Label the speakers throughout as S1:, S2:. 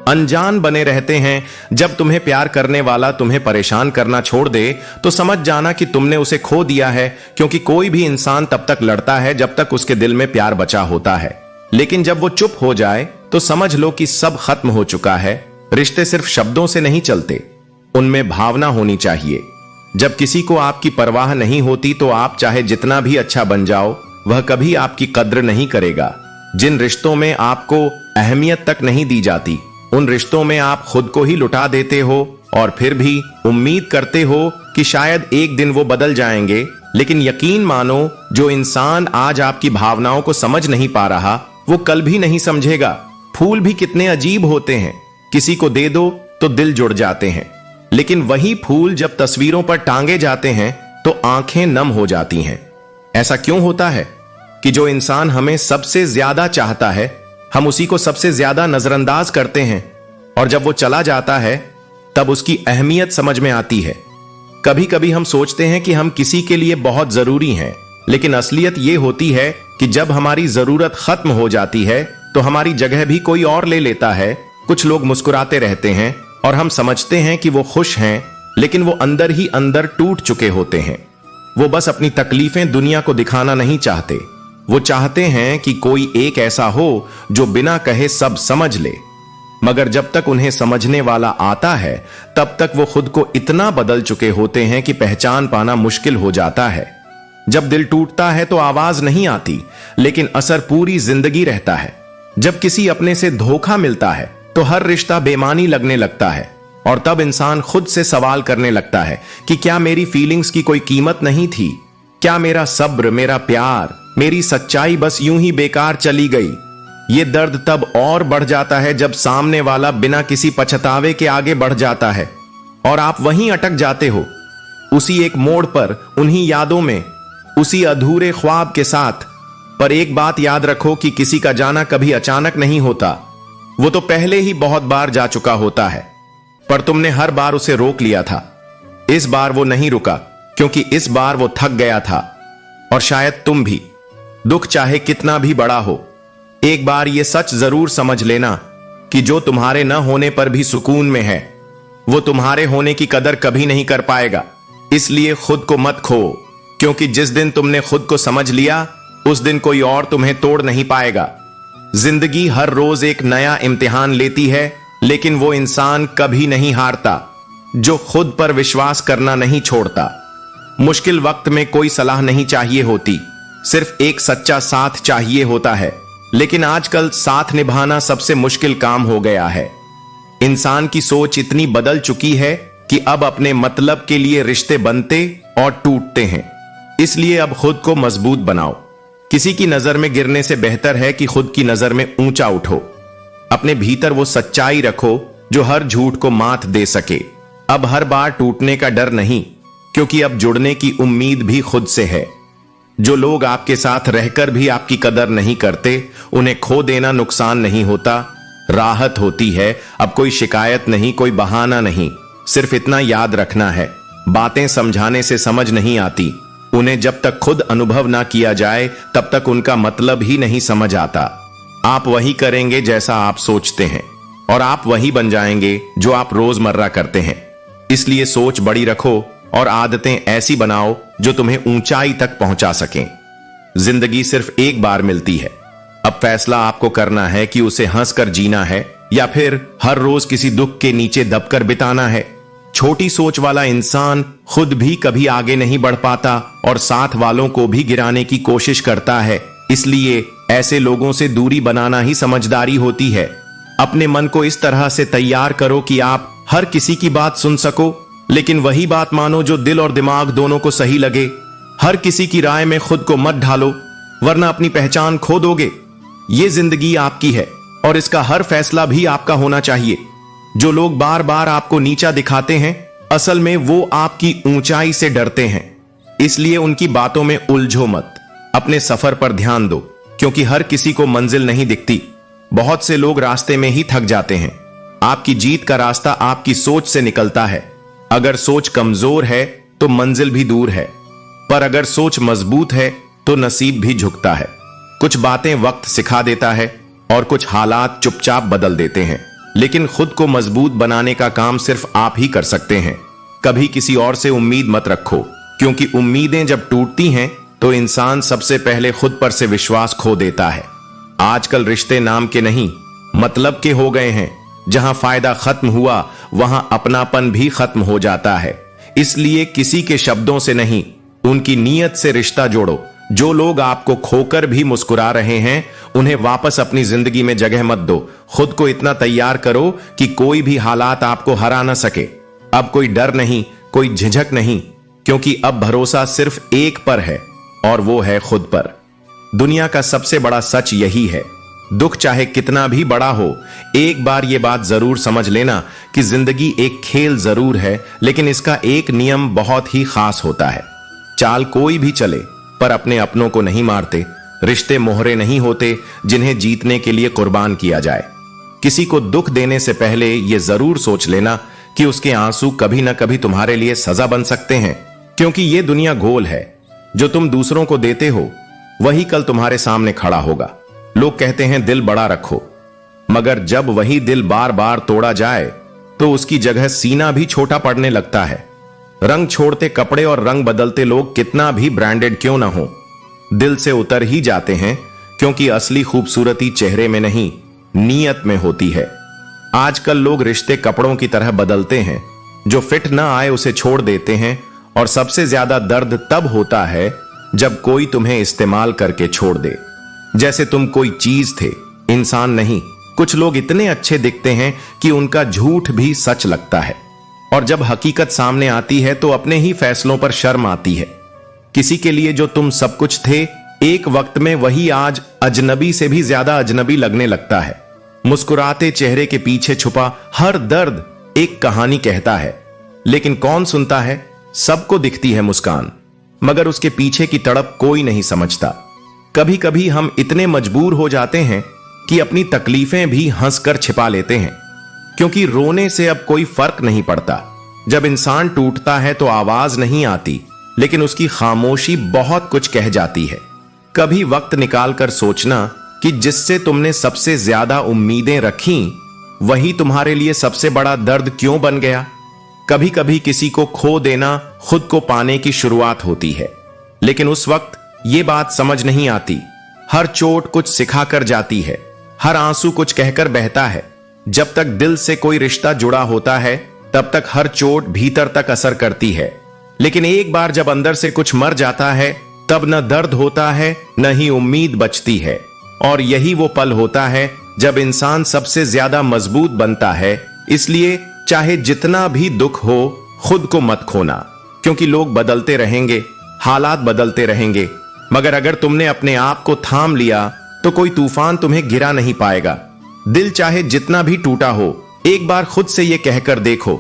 S1: अनजान बने रहते हैं। जब तुम्हें प्यार करने वाला तुम्हें परेशान करना छोड़ दे तो समझ जाना कि तुमने उसे खो दिया है, क्योंकि कोई भी इंसान तब तक लड़ता है जब तक उसके दिल में प्यार बचा होता है। लेकिन जब वो चुप हो जाए तो समझ लो कि सब खत्म हो चुका है। रिश्ते सिर्फ शब्दों से नहीं चलते, उनमें भावना होनी चाहिए। जब किसी को आपकी परवाह नहीं होती तो आप चाहे जितना भी अच्छा बन जाओ, वह कभी आपकी कद्र नहीं करेगा। जिन रिश्तों में आपको अहमियत तक नहीं दी जाती, उन रिश्तों में आप खुद को ही लुटा देते हो और फिर भी उम्मीद करते हो कि शायद एक दिन वो बदल जाएंगे। लेकिन यकीन मानो, जो इंसान आज आपकी भावनाओं को समझ नहीं पा रहा, वो कल भी नहीं समझेगा। फूल भी कितने अजीब होते हैं, किसी को दे दो तो दिल जुड़ जाते हैं, लेकिन वही फूल जब तस्वीरों पर टांगे जाते हैं तो आंखें नम हो जाती हैं। ऐसा क्यों होता है कि जो इंसान हमें सबसे ज्यादा चाहता है, हम उसी को सबसे ज्यादा नजरअंदाज करते हैं, और जब वो चला जाता है तब उसकी अहमियत समझ में आती है। कभी कभी हम सोचते हैं कि हम किसी के लिए बहुत जरूरी हैं, लेकिन असलियत ये होती है कि जब हमारी जरूरत खत्म हो जाती है तो हमारी जगह भी कोई और ले लेता है। कुछ लोग मुस्कुराते रहते हैं और हम समझते हैं कि वो खुश हैं, लेकिन वो अंदर ही अंदर टूट चुके होते हैं। वो बस अपनी तकलीफें दुनिया को दिखाना नहीं चाहते। वो चाहते हैं कि कोई एक ऐसा हो जो बिना कहे सब समझ ले, मगर जब तक उन्हें समझने वाला आता है तब तक वो खुद को इतना बदल चुके होते हैं कि पहचान पाना मुश्किल हो जाता है। जब दिल टूटता है तो आवाज नहीं आती, लेकिन असर पूरी जिंदगी रहता है। जब किसी अपने से धोखा मिलता है तो हर रिश्ता बेमानी लगने लगता है, और तब इंसान खुद से सवाल करने लगता है कि क्या मेरी फीलिंग्स की कोई कीमत नहीं थी? क्या मेरा सब्र, मेरा प्यार, मेरी सच्चाई बस यूं ही बेकार चली गई? ये दर्द तब और बढ़ जाता है जब सामने वाला बिना किसी पछतावे के आगे बढ़ जाता है और आप वहीं अटक जाते हो, उसी एक मोड़ पर, उन्हीं यादों में, उसी अधूरे ख्वाब के साथ। पर एक बात याद रखो कि किसी का जाना कभी अचानक नहीं होता। वो तो पहले ही बहुत बार जा चुका होता है, पर तुमने हर बार उसे रोक लिया था। इस बार वो नहीं रुका, क्योंकि इस बार वो थक गया था। और शायद तुम भी। दुख चाहे कितना भी बड़ा हो, एक बार ये सच जरूर समझ लेना कि जो तुम्हारे न होने पर भी सुकून में है, वो तुम्हारे होने की कदर कभी नहीं कर पाएगा। इसलिए खुद को मत खो, क्योंकि जिस दिन तुमने खुद को समझ लिया, उस दिन कोई और तुम्हें तोड़ नहीं पाएगा। जिंदगी हर रोज एक नया इम्तिहान लेती है, लेकिन वो इंसान कभी नहीं हारता जो खुद पर विश्वास करना नहीं छोड़ता। मुश्किल वक्त में कोई सलाह नहीं चाहिए होती, सिर्फ एक सच्चा साथ चाहिए होता है। लेकिन आजकल साथ निभाना सबसे मुश्किल काम हो गया है। इंसान की सोच इतनी बदल चुकी है कि अब अपने मतलब के लिए रिश्ते बनते और टूटते हैं। इसलिए अब खुद को मजबूत बनाओ। किसी की नजर में गिरने से बेहतर है कि खुद की नजर में ऊंचा उठो। अपने भीतर वो सच्चाई रखो जो हर झूठ को मात दे सके। अब हर बार टूटने का डर नहीं, क्योंकि अब जुड़ने की उम्मीद भी खुद से है। जो लोग आपके साथ रहकर भी आपकी कदर नहीं करते, उन्हें खो देना नुकसान नहीं होता, राहत होती है। अब कोई शिकायत नहीं, कोई बहाना नहीं, सिर्फ इतना याद रखना है, बातें समझाने से समझ नहीं आती। उन्हें जब तक खुद अनुभव ना किया जाए तब तक उनका मतलब ही नहीं समझ आता। आप वही करेंगे जैसा आप सोचते हैं, और आप वही बन जाएंगे जो आप रोजमर्रा करते हैं। इसलिए सोच बड़ी रखो और आदतें ऐसी बनाओ जो तुम्हें ऊंचाई तक पहुंचा सकें। जिंदगी सिर्फ एक बार मिलती है। अब फैसला आपको करना है कि उसे हंसकर जीना है या फिर हर रोज किसी दुख के नीचे दबकर बिताना है। छोटी सोच वाला इंसान खुद भी कभी आगे नहीं बढ़ पाता और साथ वालों को भी गिराने की कोशिश करता है। इसलिए ऐसे लोगों से दूरी बनाना ही समझदारी होती है। अपने मन को इस तरह से तैयार करो कि आप हर किसी की बात सुन सको, लेकिन वही बात मानो जो दिल और दिमाग दोनों को सही लगे। हर किसी की राय में खुद को मत ढालो, वरना अपनी पहचान खो दोगे। ये जिंदगी आपकी है और इसका हर फैसला भी आपका होना चाहिए। जो लोग बार बार आपको नीचा दिखाते हैं, असल में वो आपकी ऊंचाई से डरते हैं। इसलिए उनकी बातों में उलझो मत, अपने सफर पर ध्यान दो, क्योंकि हर किसी को मंजिल नहीं दिखती। बहुत से लोग रास्ते में ही थक जाते हैं। आपकी जीत का रास्ता आपकी सोच से निकलता है। अगर सोच कमजोर है तो मंजिल भी दूर है, पर अगर सोच मजबूत है तो नसीब भी झुकता है। कुछ बातें वक्त सिखा देता है और कुछ हालात चुपचाप बदल देते हैं। लेकिन खुद को मजबूत बनाने का काम सिर्फ आप ही कर सकते हैं। कभी किसी और से उम्मीद मत रखो, क्योंकि उम्मीदें जब टूटती हैं तो इंसान सबसे पहले खुद पर से विश्वास खो देता है। आजकल रिश्ते नाम के नहीं, मतलब के हो गए हैं। जहां फायदा खत्म हुआ वहां अपनापन भी खत्म हो जाता है। इसलिए किसी के शब्दों से नहीं, उनकी नीयत से रिश्ता जोड़ो। जो लोग आपको खोकर भी मुस्कुरा रहे हैं, उन्हें वापस अपनी जिंदगी में जगह मत दो। खुद को इतना तैयार करो कि कोई भी हालात आपको हरा ना सके। अब कोई डर नहीं, कोई झिझक नहीं, क्योंकि अब भरोसा सिर्फ एक पर है, और वो है खुद पर। दुनिया का सबसे बड़ा सच यही है, दुख चाहे कितना भी बड़ा हो, एक बार ये बात जरूर समझ लेना कि जिंदगी एक खेल जरूर है, लेकिन इसका एक नियम बहुत ही खास होता है। चाल कोई भी चले, पर अपने अपनों को नहीं मारते। रिश्ते मोहरे नहीं होते जिन्हें जीतने के लिए कुर्बान किया जाए। किसी को दुख देने से पहले यह जरूर सोच लेना कि उसके आंसू कभी ना कभी तुम्हारे लिए सजा बन सकते हैं, क्योंकि यह दुनिया गोल है। जो तुम दूसरों को देते हो वही कल तुम्हारे सामने खड़ा होगा। लोग कहते हैं दिल बड़ा रखो, मगर जब वही दिल बार बार तोड़ा जाए तो उसकी जगह सीना भी छोटा पड़ने लगता है। रंग छोड़ते कपड़े और रंग बदलते लोग कितना भी ब्रांडेड क्यों ना हो, दिल से उतर ही जाते हैं, क्योंकि असली खूबसूरती चेहरे में नहीं, नीयत में होती है। आजकल लोग रिश्ते कपड़ों की तरह बदलते हैं, जो फिट ना आए उसे छोड़ देते हैं, और सबसे ज्यादा दर्द तब होता है जब कोई तुम्हें इस्तेमाल करके छोड़ दे, जैसे तुम कोई चीज थे, इंसान नहीं। कुछ लोग इतने अच्छे दिखते हैं कि उनका झूठ भी सच लगता है, और जब हकीकत सामने आती है तो अपने ही फैसलों पर शर्म आती है। किसी के लिए जो तुम सब कुछ थे, एक वक्त में वही आज अजनबी से भी ज्यादा अजनबी लगने लगता है। मुस्कुराते चेहरे के पीछे छुपा हर दर्द एक कहानी कहता है, लेकिन कौन सुनता है? सबको दिखती है मुस्कान, मगर उसके पीछे की तड़प कोई नहीं समझता। कभी कभी हम इतने मजबूर हो जाते हैं कि अपनी तकलीफें भी हंसकर छिपा लेते हैं, क्योंकि रोने से अब कोई फर्क नहीं पड़ता। जब इंसान टूटता है तो आवाज नहीं आती, लेकिन उसकी खामोशी बहुत कुछ कह जाती है। कभी वक्त निकालकर सोचना कि जिससे तुमने सबसे ज्यादा उम्मीदें रखी, वही तुम्हारे लिए सबसे बड़ा दर्द क्यों बन गया। कभी कभी किसी को खो देना खुद को पाने की शुरुआत होती है, लेकिन उस वक्त ये बात समझ नहीं आती। हर चोट कुछ सिखाकर जाती है, हर आंसू कुछ कहकर बहता है। जब तक दिल से कोई रिश्ता जुड़ा होता है, तब तक हर चोट भीतर तक असर करती है, लेकिन एक बार जब अंदर से कुछ मर जाता है, तब न दर्द होता है न ही उम्मीद बचती है। और यही वो पल होता है जब इंसान सबसे ज्यादा मजबूत बनता है। इसलिए चाहे जितना भी दुख हो, खुद को मत खोना, क्योंकि लोग बदलते रहेंगे, हालात बदलते रहेंगे, मगर अगर तुमने अपने आप को थाम लिया तो कोई तूफान तुम्हें गिरा नहीं पाएगा। दिल चाहे जितना भी टूटा हो, एक बार खुद से यह कहकर देखो,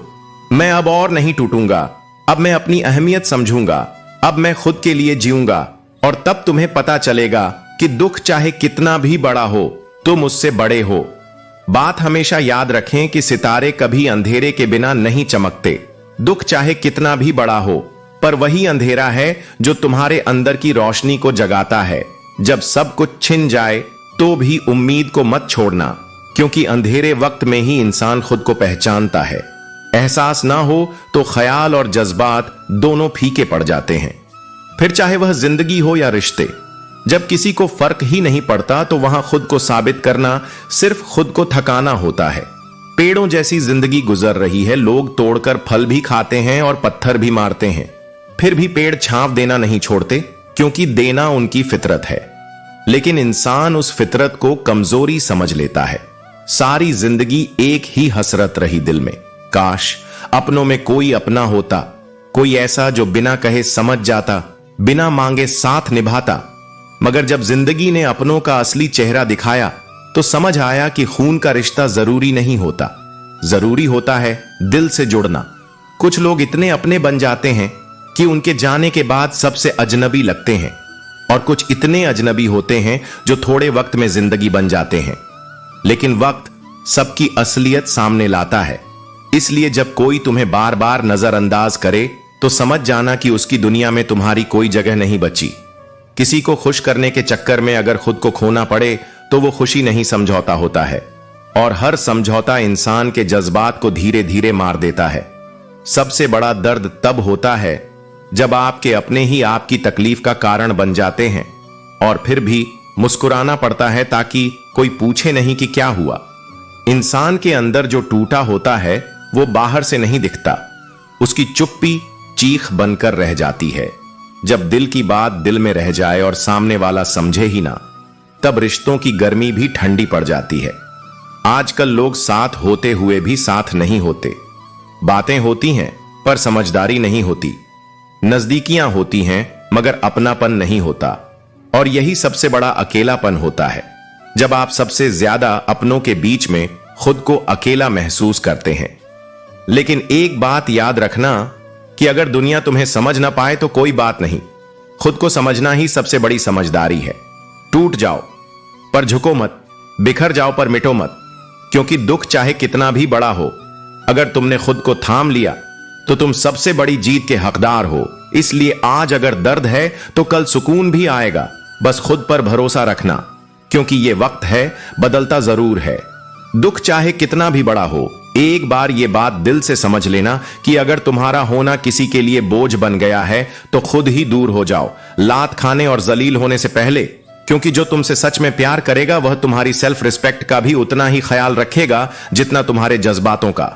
S1: मैं अब और नहीं टूटूंगा, अब मैं अपनी अहमियत समझूंगा, अब मैं खुद के लिए जीऊंगा। और तब तुम्हें पता चलेगा कि दुख चाहे कितना भी बड़ा हो, तुम उससे बड़े हो। बात हमेशा याद रखें कि सितारे कभी अंधेरे के बिना नहीं चमकते। दुख चाहे कितना भी बड़ा हो, पर वही अंधेरा है जो तुम्हारे अंदर की रोशनी को जगाता है। जब सब कुछ छिन जाए तो भी उम्मीद को मत छोड़ना, क्योंकि अंधेरे वक्त में ही इंसान खुद को पहचानता है। एहसास ना हो तो ख्याल और जज्बात दोनों फीके पड़ जाते हैं। फिर चाहे वह जिंदगी हो या रिश्ते, जब किसी को फर्क ही नहीं पड़ता तो वहां खुद को साबित करना सिर्फ खुद को थकाना होता है। पेड़ों जैसी जिंदगी गुजर रही है, लोग तोड़कर फल भी खाते हैं और पत्थर भी मारते हैं, फिर भी पेड़ छांव देना नहीं छोड़ते, क्योंकि देना उनकी फितरत है। लेकिन इंसान उस फितरत को कमजोरी समझ लेता है। सारी जिंदगी एक ही हसरत रही दिल में, काश अपनों में कोई अपना होता, कोई ऐसा जो बिना कहे समझ जाता, बिना मांगे साथ निभाता। मगर जब जिंदगी ने अपनों का असली चेहरा दिखाया तो समझ आया कि खून का रिश्ता जरूरी नहीं होता, जरूरी होता है दिल से जुड़ना। कुछ लोग इतने अपने बन जाते हैं कि उनके जाने के बाद सबसे अजनबी लगते हैं, और कुछ इतने अजनबी होते हैं जो थोड़े वक्त में जिंदगी बन जाते हैं। लेकिन वक्त सबकी असलियत सामने लाता है, इसलिए जब कोई तुम्हें बार बार नजरअंदाज करे तो समझ जाना कि उसकी दुनिया में तुम्हारी कोई जगह नहीं बची। किसी को खुश करने के चक्कर में अगर खुद को खोना पड़े तो वो खुशी नहीं समझौता होता है। और हर समझौता इंसान के जज्बात को धीरे धीरे मार देता है। सबसे बड़ा दर्द तब होता है जब आपके अपने ही आपकी तकलीफ का कारण बन जाते हैं और फिर भी मुस्कुराना पड़ता है ताकि कोई पूछे नहीं कि क्या हुआ। इंसान के अंदर जो टूटा होता है वो बाहर से नहीं दिखता, उसकी चुप्पी चीख बनकर रह जाती है। जब दिल की बात दिल में रह जाए और सामने वाला समझे ही ना, तब रिश्तों की गर्मी भी ठंडी पड़ जाती है। आजकल लोग साथ होते हुए भी साथ नहीं होते। बातें होती हैं पर समझदारी नहीं होती, नजदीकियां होती हैं मगर अपनापन नहीं होता। और यही सबसे बड़ा अकेलापन होता है, जब आप सबसे ज्यादा अपनों के बीच में खुद को अकेला महसूस करते हैं। लेकिन एक बात याद रखना कि अगर दुनिया तुम्हें समझ ना पाए तो कोई बात नहीं, खुद को समझना ही सबसे बड़ी समझदारी है। टूट जाओ पर झुको मत, बिखर जाओ पर मिटो मत, क्योंकि दुख चाहे कितना भी बड़ा हो, अगर तुमने खुद को थाम लिया तो तुम सबसे बड़ी जीत के हकदार हो। इसलिए आज अगर दर्द है तो कल सुकून भी आएगा। बस खुद पर भरोसा रखना, क्योंकि ये वक्त है बदलता जरूर है। दुख चाहे कितना भी बड़ा हो, एक बार ये बात दिल से समझ लेना कि अगर तुम्हारा होना किसी के लिए बोझ बन गया है तो खुद ही दूर हो जाओ, लात खाने और जलील होने से पहले। क्योंकि जो तुमसे सच में प्यार करेगा वह तुम्हारी सेल्फ रिस्पेक्ट का भी उतना ही ख्याल रखेगा जितना तुम्हारे जज्बातों का।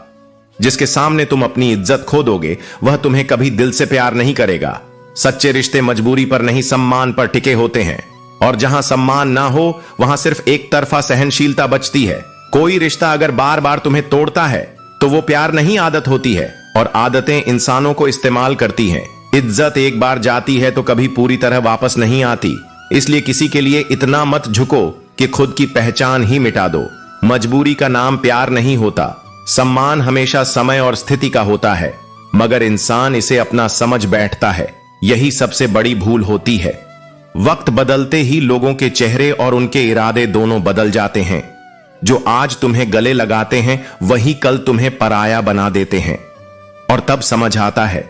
S1: जिसके सामने तुम अपनी इज्जत खो दोगे वह तुम्हें कभी दिल से प्यार नहीं करेगा। सच्चे रिश्ते मजबूरी पर नहीं, सम्मान पर टिके होते हैं, और जहां सम्मान ना हो वहां सिर्फ एक तरफा सहनशीलता बचती है। कोई रिश्ता अगर बार बार तुम्हें तोड़ता है तो वो प्यार नहीं, आदत होती है, और आदतें इंसानों को इस्तेमाल करती हैं। इज्जत एक बार जाती है तो कभी पूरी तरह वापस नहीं आती। इसलिए किसी के लिए इतना मत झुको कि खुद की पहचान ही मिटा दो। मजबूरी का नाम प्यार नहीं होता। सम्मान हमेशा समय और स्थिति का होता है, मगर इंसान इसे अपना समझ बैठता है। यही सबसे बड़ी भूल होती है। वक्त बदलते ही लोगों के चेहरे और उनके इरादे दोनों बदल जाते हैं। जो आज तुम्हें गले लगाते हैं वही कल तुम्हें पराया बना देते हैं। और तब समझ आता है